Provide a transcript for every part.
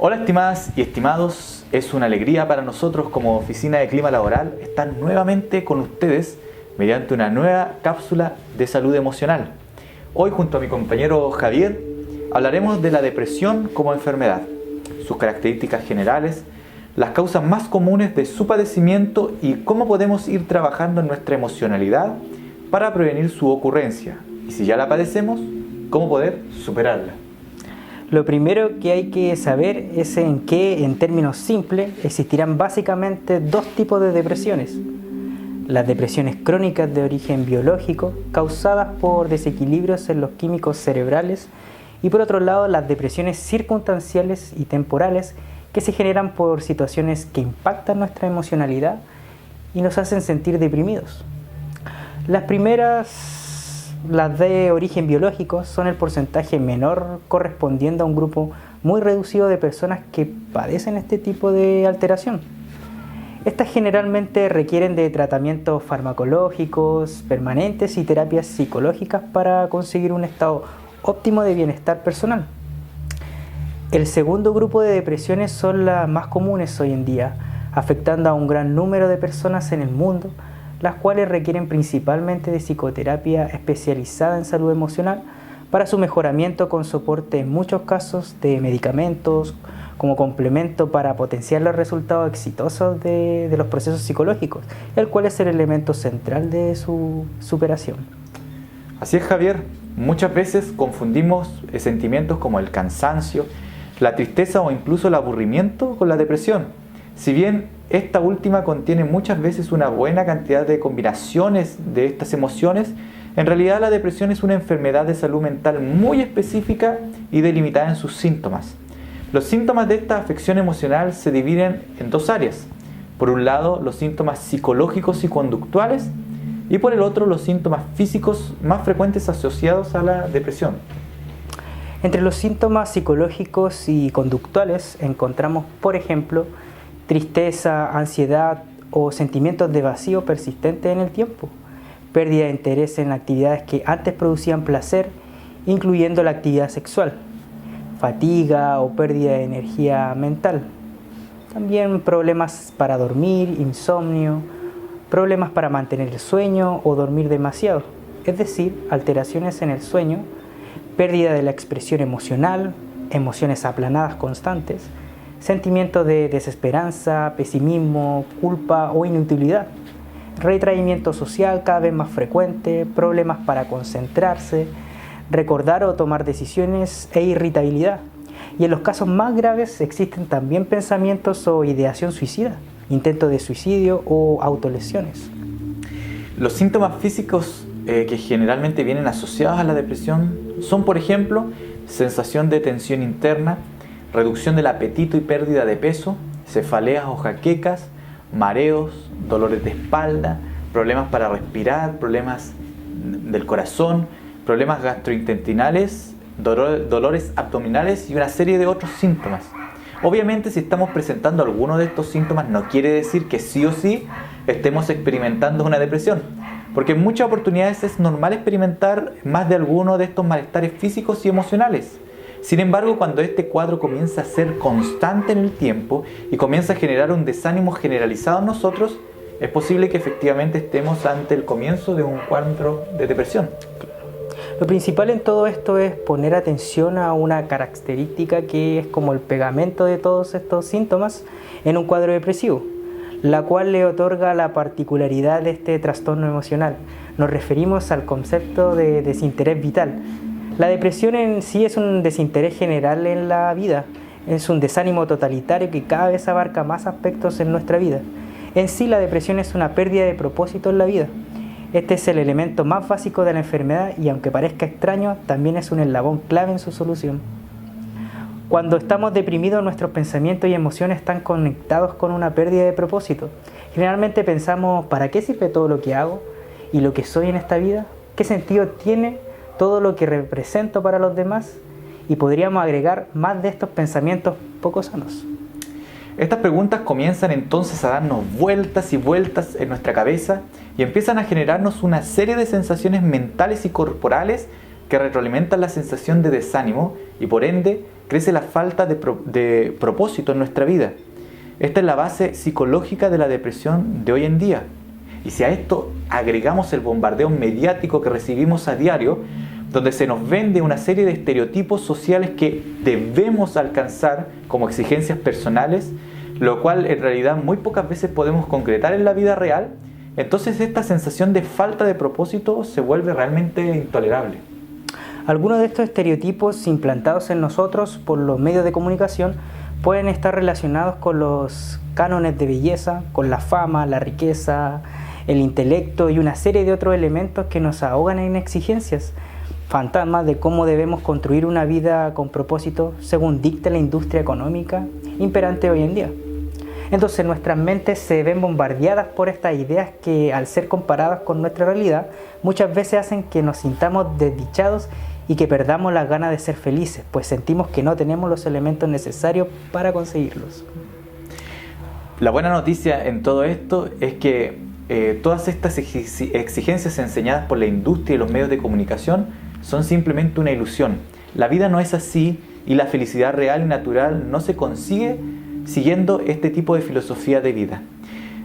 Hola estimadas y estimados, es una alegría para nosotros como Oficina de Clima Laboral estar nuevamente con ustedes mediante una nueva cápsula de salud emocional. Hoy junto a mi compañero Javier hablaremos de la depresión como enfermedad, sus características generales, las causas más comunes de su padecimiento y cómo podemos ir trabajando en nuestra emocionalidad para prevenir su ocurrencia. Y si ya la padecemos, cómo poder superarla. Lo primero que hay que saber es en términos simples, existirán básicamente dos tipos de depresiones. Las depresiones crónicas de origen biológico, causadas por desequilibrios en los químicos cerebrales, y por otro lado las depresiones circunstanciales y temporales que se generan por situaciones que impactan nuestra emocionalidad y nos hacen sentir deprimidos. Las primeras, las de origen biológico, son el porcentaje menor correspondiendo a un grupo muy reducido de personas que padecen este tipo de alteración. Estas generalmente requieren de tratamientos farmacológicos permanentes y terapias psicológicas para conseguir un estado óptimo de bienestar personal. El segundo grupo de depresiones son las más comunes hoy en día, afectando a un gran número de personas en el mundo, las cuales requieren principalmente de psicoterapia especializada en salud emocional para su mejoramiento con soporte en muchos casos de medicamentos como complemento para potenciar los resultados exitosos de los procesos psicológicos, el cual es el elemento central de su superación. Así es, Javier, muchas veces confundimos sentimientos como el cansancio, la tristeza o incluso el aburrimiento con la depresión. Si bien esta última contiene muchas veces una buena cantidad de combinaciones de estas emociones, en realidad la depresión es una enfermedad de salud mental muy específica y delimitada en sus síntomas. Los síntomas de esta afección emocional se dividen en dos áreas. Por un lado, los síntomas psicológicos y conductuales, y por el otro, los síntomas físicos más frecuentes asociados a la depresión. Entre los síntomas psicológicos y conductuales encontramos, por ejemplo, tristeza, ansiedad o sentimientos de vacío persistente en el tiempo, pérdida de interés en actividades que antes producían placer, incluyendo la actividad sexual, fatiga o pérdida de energía mental, también problemas para dormir, insomnio, problemas para mantener el sueño o dormir demasiado, es decir, alteraciones en el sueño, pérdida de la expresión emocional, emociones aplanadas constantes, sentimientos de desesperanza, pesimismo, culpa o inutilidad, retraimiento social cada vez más frecuente, problemas para concentrarse, recordar o tomar decisiones e irritabilidad. Y en los casos más graves existen también pensamientos o ideación suicida, intentos de suicidio o autolesiones. Los síntomas físicos que generalmente vienen asociados a la depresión son, por ejemplo, sensación de tensión interna, reducción del apetito y pérdida de peso, cefaleas o jaquecas, mareos, dolores de espalda, problemas para respirar, problemas del corazón, problemas gastrointestinales, dolores abdominales y una serie de otros síntomas. Obviamente, si estamos presentando alguno de estos síntomas, no quiere decir que sí o sí estemos experimentando una depresión, porque en muchas oportunidades es normal experimentar más de alguno de estos malestares físicos y emocionales. Sin embargo, cuando este cuadro comienza a ser constante en el tiempo y comienza a generar un desánimo generalizado en nosotros, es posible que efectivamente estemos ante el comienzo de un cuadro de depresión. Lo principal en todo esto es poner atención a una característica que es como el pegamento de todos estos síntomas en un cuadro depresivo, la cual le otorga la particularidad de este trastorno emocional. Nos referimos al concepto de desinterés vital. La depresión en sí es un desinterés general en la vida, es un desánimo totalitario que cada vez abarca más aspectos en nuestra vida. En sí, la depresión es una pérdida de propósito en la vida. Este es el elemento más básico de la enfermedad y, aunque parezca extraño, también es un eslabón clave en su solución. Cuando estamos deprimidos, nuestros pensamientos y emociones están conectados con una pérdida de propósito. Generalmente pensamos, ¿para qué sirve todo lo que hago y lo que soy en esta vida? ¿Qué sentido tiene todo lo que represento para los demás? Y podríamos agregar más de estos pensamientos poco sanos. Estas preguntas comienzan entonces a darnos vueltas y vueltas en nuestra cabeza y empiezan a generarnos una serie de sensaciones mentales y corporales que retroalimentan la sensación de desánimo y por ende crece la falta de propósito en nuestra vida. Esta es la base psicológica de la depresión de hoy en día. Y si a esto agregamos el bombardeo mediático que recibimos a diario, donde se nos vende una serie de estereotipos sociales que debemos alcanzar como exigencias personales, lo cual en realidad muy pocas veces podemos concretar en la vida real, entonces esta sensación de falta de propósito se vuelve realmente intolerable. Algunos de estos estereotipos implantados en nosotros por los medios de comunicación pueden estar relacionados con los cánones de belleza, con la fama, la riqueza, el intelecto y una serie de otros elementos que nos ahogan en exigencias, fantasmas de cómo debemos construir una vida con propósito según dicta la industria económica imperante hoy en día. Entonces nuestras mentes se ven bombardeadas por estas ideas que, al ser comparadas con nuestra realidad, muchas veces hacen que nos sintamos desdichados y que perdamos las ganas de ser felices, pues sentimos que no tenemos los elementos necesarios para conseguirlos. La buena noticia en todo esto es que todas estas exigencias enseñadas por la industria y los medios de comunicación son simplemente una ilusión. La vida no es así y la felicidad real y natural no se consigue siguiendo este tipo de filosofía de vida.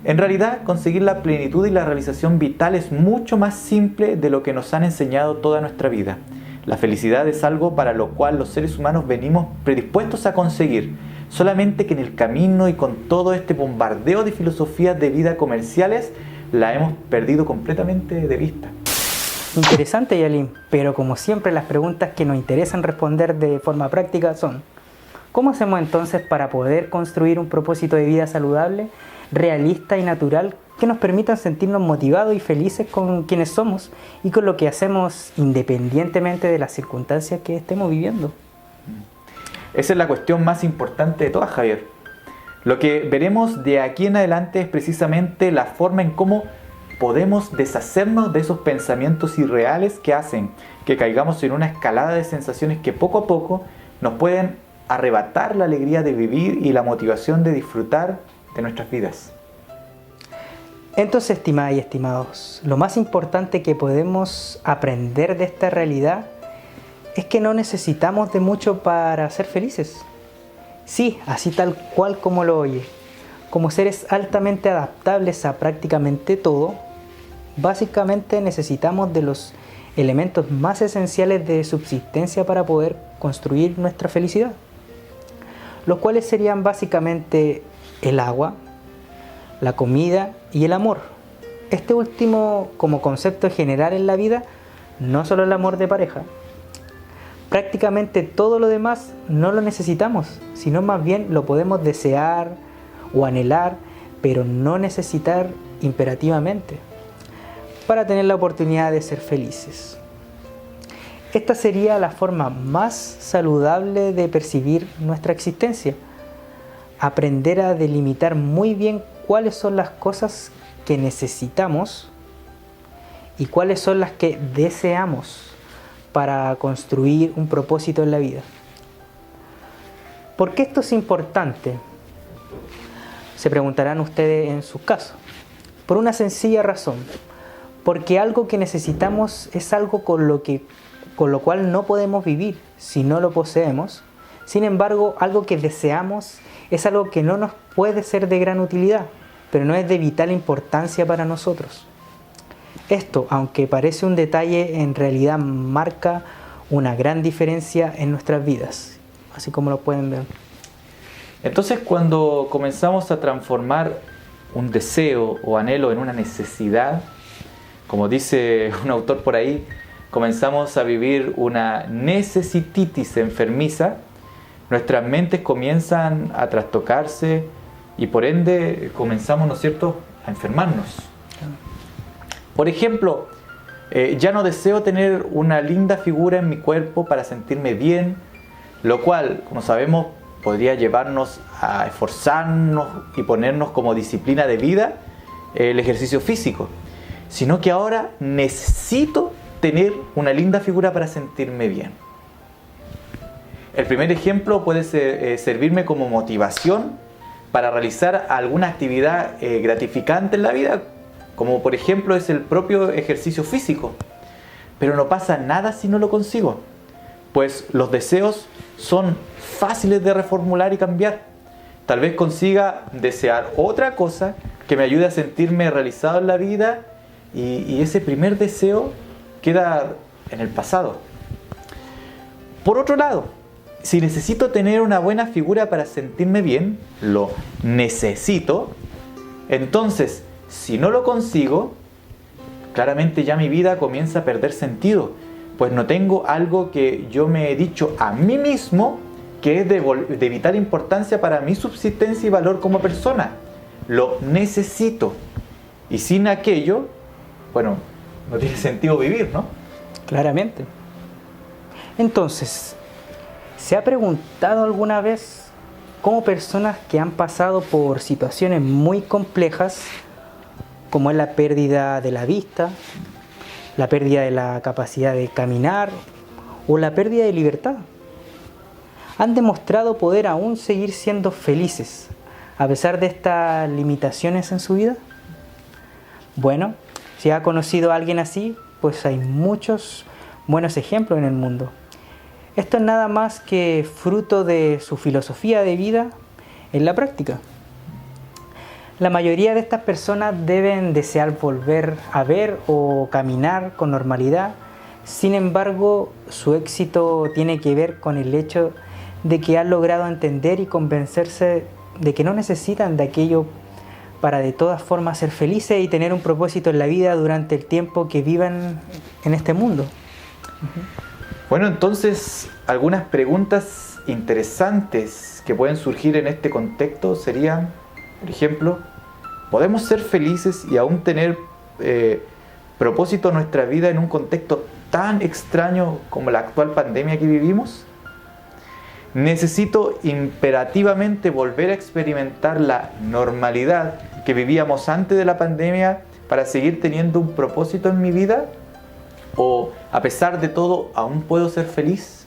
En realidad, conseguir la plenitud y la realización vital es mucho más simple de lo que nos han enseñado toda nuestra vida. La felicidad es algo para lo cual los seres humanos venimos predispuestos a conseguir, solamente que en el camino y con todo este bombardeo de filosofías de vida comerciales, la hemos perdido completamente de vista. Interesante, Yalim, pero como siempre las preguntas que nos interesan responder de forma práctica son: ¿cómo hacemos entonces para poder construir un propósito de vida saludable, realista y natural que nos permita sentirnos motivados y felices con quienes somos y con lo que hacemos independientemente de las circunstancias que estemos viviendo? Esa es la cuestión más importante de todas, Javier. Lo que veremos de aquí en adelante es precisamente la forma en cómo podemos deshacernos de esos pensamientos irreales que hacen que caigamos en una escalada de sensaciones que poco a poco nos pueden arrebatar la alegría de vivir y la motivación de disfrutar de nuestras vidas. Entonces, estimadas y estimados, lo más importante que podemos aprender de esta realidad es que no necesitamos de mucho para ser felices. Sí, así tal cual como lo oye. Como seres altamente adaptables a prácticamente todo, básicamente necesitamos de los elementos más esenciales de subsistencia para poder construir nuestra felicidad, los cuales serían básicamente el agua, la comida y el amor. Este último como concepto general en la vida, no solo el amor de pareja. Prácticamente todo lo demás no lo necesitamos, sino más bien lo podemos desear o anhelar, pero no necesitar imperativamente, para tener la oportunidad de ser felices. Esta sería la forma más saludable de percibir nuestra existencia. Aprender a delimitar muy bien cuáles son las cosas que necesitamos y cuáles son las que deseamos para construir un propósito en la vida. ¿Por qué esto es importante? Se preguntarán ustedes en sus casos. Por una sencilla razón. Porque algo que necesitamos es algo con lo cual no podemos vivir si no lo poseemos. Sin embargo, algo que deseamos es algo que no nos puede ser de gran utilidad, pero no es de vital importancia para nosotros. Esto, aunque parece un detalle, en realidad marca una gran diferencia en nuestras vidas, así como lo pueden ver. Entonces, cuando comenzamos a transformar un deseo o anhelo en una necesidad, como dice un autor por ahí, comenzamos a vivir una necesititis enfermiza, nuestras mentes comienzan a trastocarse y por ende comenzamos, ¿no es cierto?, a enfermarnos. Por ejemplo, ya no deseo tener una linda figura en mi cuerpo para sentirme bien, lo cual, como sabemos, podría llevarnos a esforzarnos y ponernos como disciplina de vida el ejercicio físico, sino que ahora necesito tener una linda figura para sentirme bien. El primer ejemplo puede servirme como motivación para realizar alguna actividad gratificante en la vida, como por ejemplo es el propio ejercicio físico. pero no pasa nada si no lo consigo, pues los deseos son fáciles de reformular y cambiar. Tal vez consiga desear otra cosa que me ayude a sentirme realizado en la vida y ese primer deseo queda en el pasado. Por otro lado, si necesito tener una buena figura para sentirme bien, lo necesito, entonces si no lo consigo, claramente ya mi vida comienza a perder sentido, pues no tengo algo que yo me he dicho a mí mismo que es de vital importancia para mi subsistencia y valor como persona. Lo necesito. Y sin aquello, bueno, no tiene sentido vivir, ¿no? Claramente. Entonces, ¿se ha preguntado alguna vez cómo personas que han pasado por situaciones muy complejas, como es la pérdida de la vista, la pérdida de la capacidad de caminar o la pérdida de libertad, han demostrado poder aún seguir siendo felices a pesar de estas limitaciones en su vida? Bueno, si ha conocido a alguien así, pues hay muchos buenos ejemplos en el mundo. Esto es nada más que fruto de su filosofía de vida en la práctica. La mayoría de estas personas deben desear volver a ver o caminar con normalidad. Sin embargo, su éxito tiene que ver con el hecho de que han logrado entender y convencerse de que no necesitan de aquello para de todas formas ser felices y tener un propósito en la vida durante el tiempo que vivan en este mundo. Bueno, entonces algunas preguntas interesantes que pueden surgir en este contexto serían, por ejemplo, ¿podemos ser felices y aún tener propósito en nuestra vida en un contexto tan extraño como la actual pandemia que vivimos? ¿Necesito imperativamente volver a experimentar la normalidad que vivíamos antes de la pandemia para seguir teniendo un propósito en mi vida? ¿O a pesar de todo aún puedo ser feliz?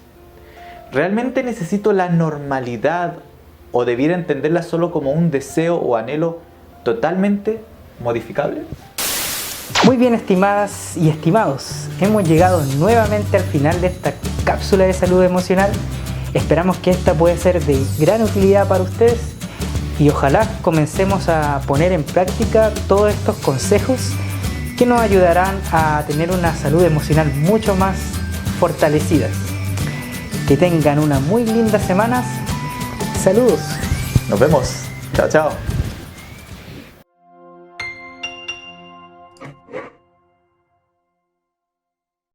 ¿Realmente necesito la normalidad o debiera entenderla solo como un deseo o anhelo totalmente modificable? Muy bien, estimadas y estimados, hemos llegado nuevamente al final de esta cápsula de salud emocional. Esperamos que esta pueda ser de gran utilidad para ustedes y ojalá comencemos a poner en práctica todos estos consejos que nos ayudarán a tener una salud emocional mucho más fortalecida. Que tengan una muy linda semana. Saludos. Nos vemos. Chao, chao.